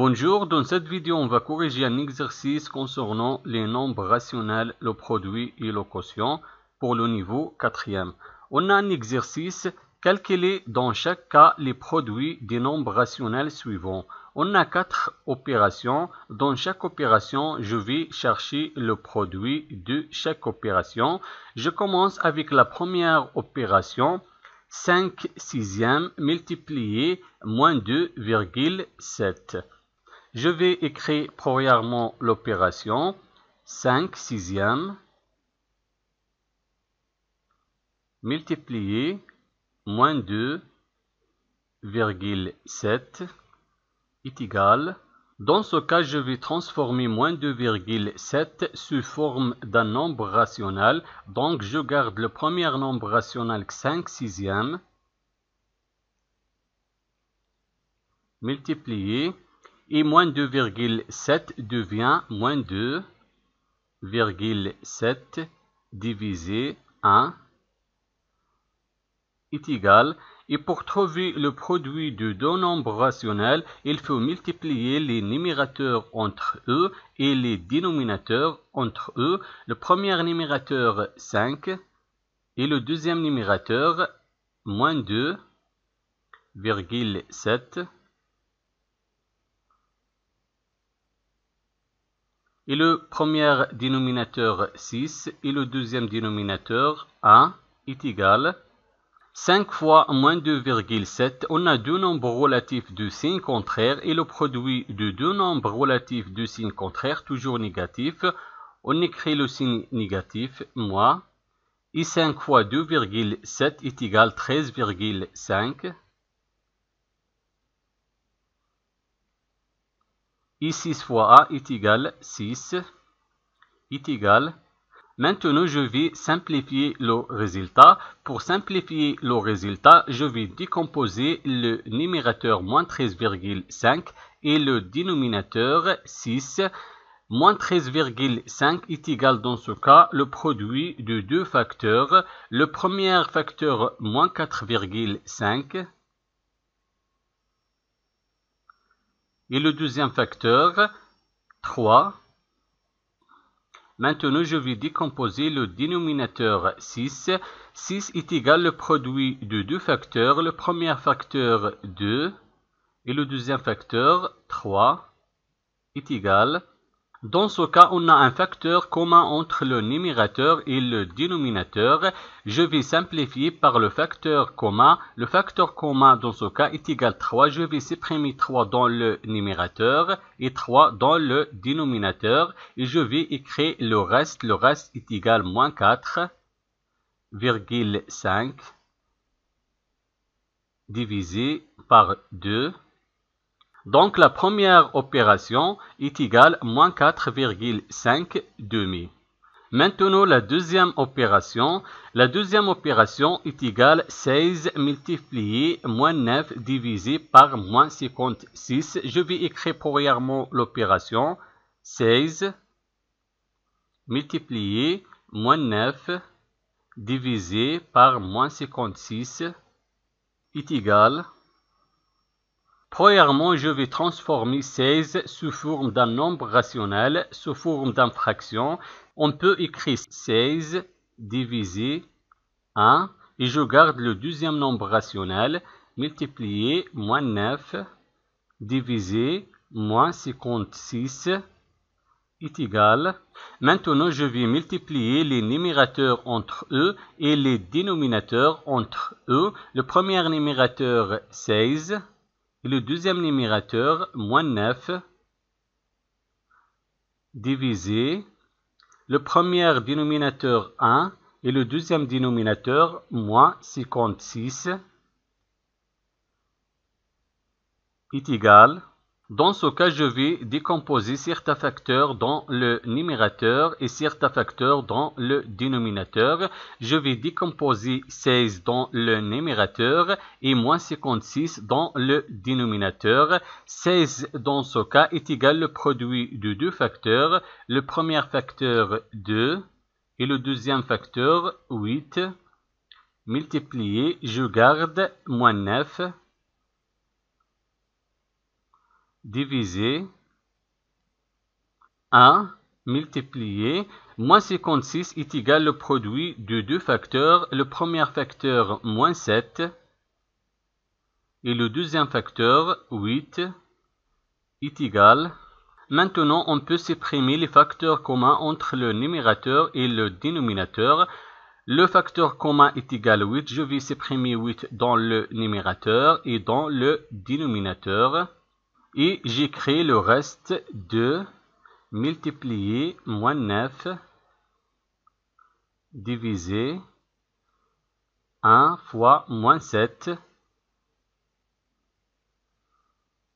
Bonjour, dans cette vidéo, on va corriger un exercice concernant les nombres rationnels, le produit et le quotient pour le niveau 4e. On a un exercice, calculer dans chaque cas les produits des nombres rationnels suivants. On a 4 opérations. Dans chaque opération, je vais chercher le produit de chaque opération. Je commence avec la première opération. 5 sixièmes multiplié moins 2,7. Je vais écrire premièrement l'opération 5 sixièmes multiplié moins 2,7 est égal. Dans ce cas, je vais transformer moins 2,7 sous forme d'un nombre rationnel. Donc, je garde le premier nombre rationnel 5 sixièmes multiplié et moins 2,7 devient moins 2,7 divisé 1 est égal. Et pour trouver le produit de deux nombres rationnels, il faut multiplier les numérateurs entre eux et les dénominateurs entre eux. Le premier numérateur 5 et le deuxième numérateur moins 2,7. Et le premier dénominateur 6 et le deuxième dénominateur 1 est égal. 5 fois moins 2,7, on a deux nombres relatifs de signe contraire et le produit de deux nombres relatifs de signe contraire, toujours négatif. On écrit le signe négatif, moins. Et 5 fois 2,7 est égal 13,5. Et 6 fois A est égal 6, est égal. Maintenant, je vais simplifier le résultat. Pour simplifier le résultat, je vais décomposer le numérateur moins 13,5 et le dénominateur 6. Moins 13,5 est égal dans ce cas le produit de deux facteurs. Le premier facteur moins 4,5 et le deuxième facteur 3. Maintenant, je vais décomposer le dénominateur 6. 6 est égal le produit de deux facteurs. Le premier facteur 2 et le deuxième facteur 3 est égal. Dans ce cas, on a un facteur commun entre le numérateur et le dénominateur. Je vais simplifier par le facteur commun. Le facteur commun dans ce cas est égal 3. Je vais supprimer 3 dans le numérateur et 3 dans le dénominateur. Et je vais écrire le reste. Le reste est égal moins 4,5 divisé par 2. Donc, la première opération est égale moins 4,5 demi. Maintenant, la deuxième opération. La deuxième opération est égale 16 multiplié moins 9 divisé par moins 56. Je vais écrire premièrement l'opération 16 multiplié moins 9 divisé par moins 56 est égal. Premièrement, je vais transformer 16 sous forme d'un nombre rationnel, sous forme d'une fraction. On peut écrire 16 divisé 1 et je garde le deuxième nombre rationnel multiplié moins 9 divisé moins 56 est égal. Maintenant, je vais multiplier les numérateurs entre eux et les dénominateurs entre eux. Le premier numérateur 16. Et le deuxième numérateur, moins 9, divisé le premier dénominateur 1 et le deuxième dénominateur, moins 56, est égal. Dans ce cas, je vais décomposer certains facteurs dans le numérateur et certains facteurs dans le dénominateur. Je vais décomposer 16 dans le numérateur et moins 56 dans le dénominateur. 16 dans ce cas est égal le produit de deux facteurs. Le premier facteur 2 et le deuxième facteur 8. Multiplié, je garde moins 9. divisé 1 multiplié moins 56 est égal le produit de deux facteurs. Le premier facteur, moins 7, et le deuxième facteur, 8, est égal. Maintenant, on peut supprimer les facteurs communs entre le numérateur et le dénominateur. Le facteur commun est égal à 8. Je vais supprimer 8 dans le numérateur et dans le dénominateur. Et j'écris le reste de multiplié moins 9 divisé 1 fois moins 7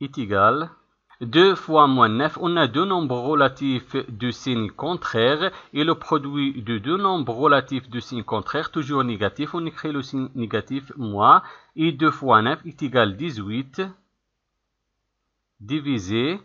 est égal 2 fois moins 9. On a deux nombres relatifs de signe contraire et le produit de deux nombres relatifs de signe contraire toujours négatif. On écrit le signe négatif moins et 2 fois 9 est égal 18 divisé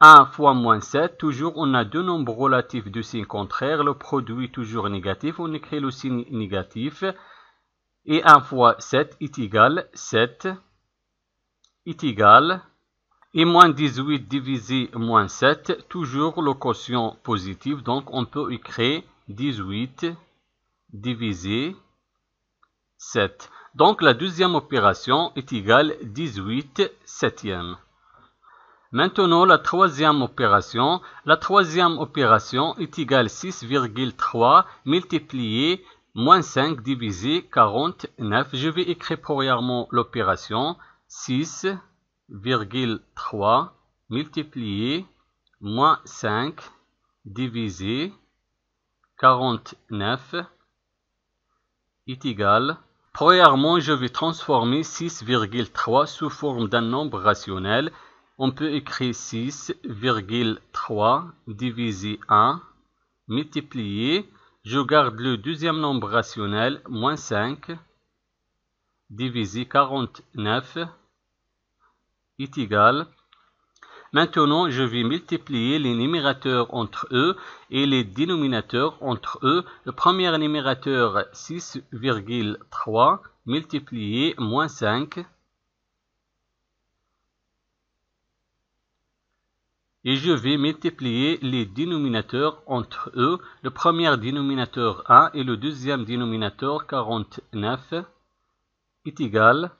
1 fois moins 7, toujours on a deux nombres relatifs de signe contraire, le produit toujours négatif, on écrit le signe négatif, et 1 fois 7 est égal 7, est égal, et moins 18 divisé moins 7, toujours le quotient positif, donc on peut écrire 18 divisé 7. Donc la deuxième opération est égale 18 septième. Maintenant, la troisième opération. La troisième opération est égale 6,3 multiplié moins 5 divisé 49. Je vais écrire premièrement l'opération 6,3 multiplié moins 5 divisé 49 est égal. Premièrement, je vais transformer 6,3 sous forme d'un nombre rationnel. On peut écrire 6,3 divisé 1 multiplié. Je garde le deuxième nombre rationnel, moins 5 divisé 49 est égal. Maintenant, je vais multiplier les numérateurs entre eux et les dénominateurs entre eux. Le premier numérateur, 6,3 multiplié moins 5. Et je vais multiplier les dénominateurs entre eux. Le premier dénominateur 1 et le deuxième dénominateur 49 est égal.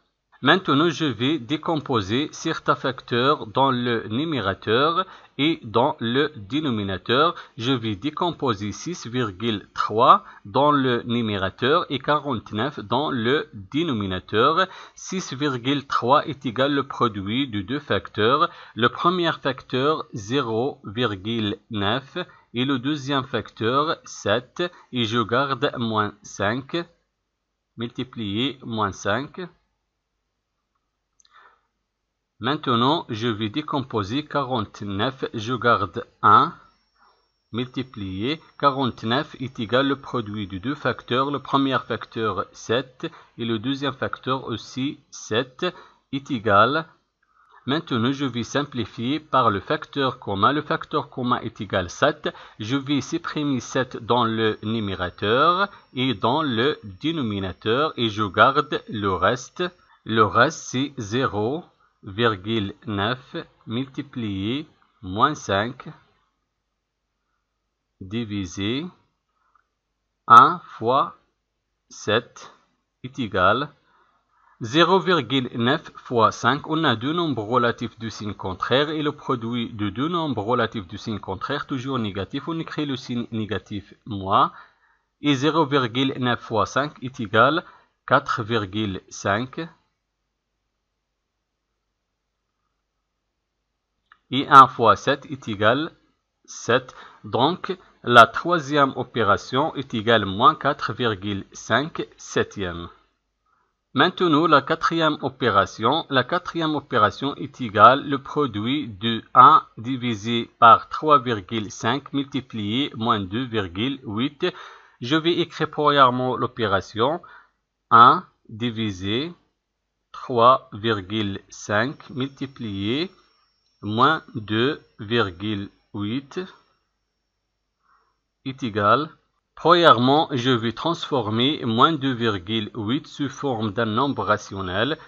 Maintenant, je vais décomposer certains facteurs dans le numérateur et dans le dénominateur. Je vais décomposer 6,3 dans le numérateur et 49 dans le dénominateur. 6,3 est égal le produit de deux facteurs. Le premier facteur 0,9 et le deuxième facteur 7. Et je garde moins 5 multiplié moins 5. Maintenant, je vais décomposer 49, je garde 1, multiplié. 49 est égal le produit de deux facteurs. Le premier facteur 7 et le deuxième facteur aussi 7 est égal. Maintenant, je vais simplifier par le facteur commun. Le facteur commun est égal 7. Je vais supprimer 7 dans le numérateur et dans le dénominateur et je garde le reste. Le reste, c'est 0,9 multiplié moins 5 divisé 1 fois 7 est égal 0,9 fois 5. On a deux nombres relatifs de signe contraire et le produit de deux nombres relatifs de signe contraire toujours négatif. On écrit le signe négatif moins et 0,9 fois 5 est égal 4,5. Et 1 fois 7 est égal 7. Donc, la troisième opération est égale moins 4,5 septième. Maintenant, la quatrième opération. La quatrième opération est égale le produit de 1 divisé par 3,5 multiplié moins 2,8. Je vais écrire premièrement l'opération 1 divisé 3,5 multiplié moins 2,8 est égal. Premièrement, je vais transformer moins 2,8 sous forme d'un nombre rationnel.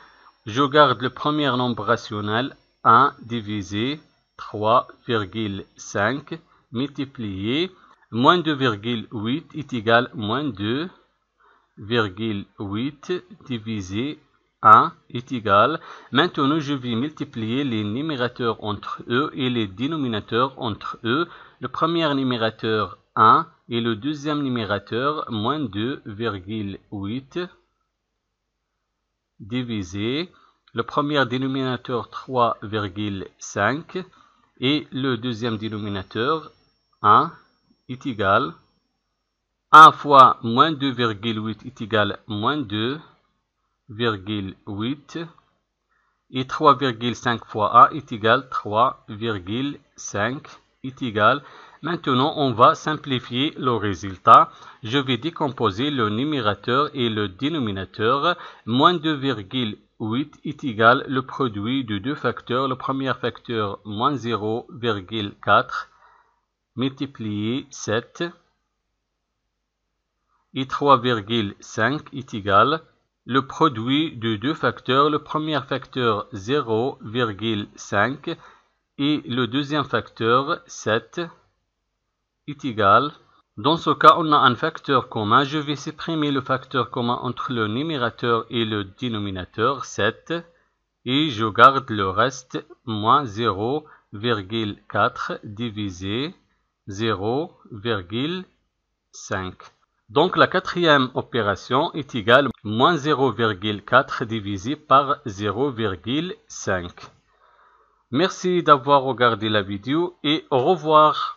Je garde le premier nombre rationnel 1 divisé 3,5 multiplié moins 2,8 est égal à moins 2,8 divisé 1 est égal. Maintenant, je vais multiplier les numérateurs entre eux et les dénominateurs entre eux. Le premier numérateur 1 et le deuxième numérateur moins 2,8 divisé le premier dénominateur 3,5 et le deuxième dénominateur 1 est égal 1 fois moins 2,8 est égal à moins 2,8 et 3,5 fois 1 est égal à 3,5 est égal. Maintenant, on va simplifier le résultat. Je vais décomposer le numérateur et le dénominateur. Moins 2,8 est égal le produit de deux facteurs. Le premier facteur, moins 0,4 multiplié 7 et 3,5 est égal le produit de deux facteurs. Le premier facteur 0,5 et le deuxième facteur 7 est égal. Dans ce cas, on a un facteur commun. Je vais supprimer le facteur commun entre le numérateur et le dénominateur 7 et je garde le reste moins 0,4 divisé 0,5. Donc la quatrième opération est égale à moins 0,4 divisé par 0,5. Merci d'avoir regardé la vidéo et au revoir.